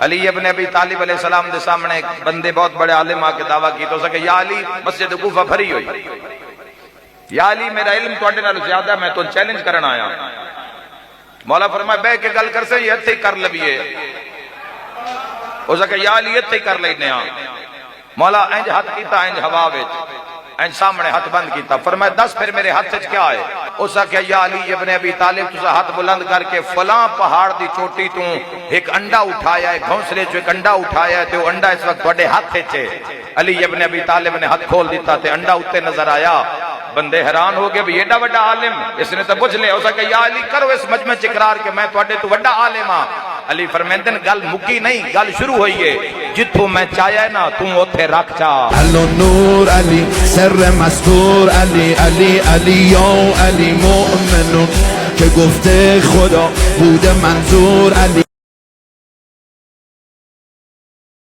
علی ابن ابی طالب علیہ السلام دے سامنے ایک بندے بہت بڑے عالم آ کے دعویٰ کی تو سکے یا علی مسجد کوفہ بھری ہوئی، یا علی میرا علم تو اڈے نال زیادہ میں تو چیلنج کرنا آیا۔ مولا فرمائے بے کے گل کر سے یہ اتھے کر لبیے، اس کہ یا علی اتھے کر لینے آ۔ مولا انج ہاتھ کیتا انج ہوا وچ انج سامنے ہاتھ بند کیتا، فرمائے دس پھر میرے ہاتھ وچ کیا ہے؟ اس کہ یا علی ابن ابی طالب تسا ہاتھ بلند کر کے فلاں پہاڑ دی چوٹی تو ایک انڈا اٹھایا ہے، گھونسلے چو ایک انڈا اٹھایا ہے تے وہ انڈا اس وقت تواڈے ہاتھ وچ ہے۔ علی ابن ابی طالب نے ہاتھ کھول دیتا تے انڈا اوتے نظر آیا۔ بندے حیران ہو گئے بھی ایڈا بڑا عالم، اس نے تو پوچھ لیا، اس کہ یا علی کرو اس مجمع چ اقرار کہ میں تواڈے تو بڑا عالم ہاں۔ علی فرمیندے گل مکی نہیں، گل شروع ہوئی ہے، جتھوں میں چاہیا ہے نا تو اوتھے رکھ چا۔ علی نور علی سر مستور علی علی علی علی مؤمن که گفته خدا بوده منظور علی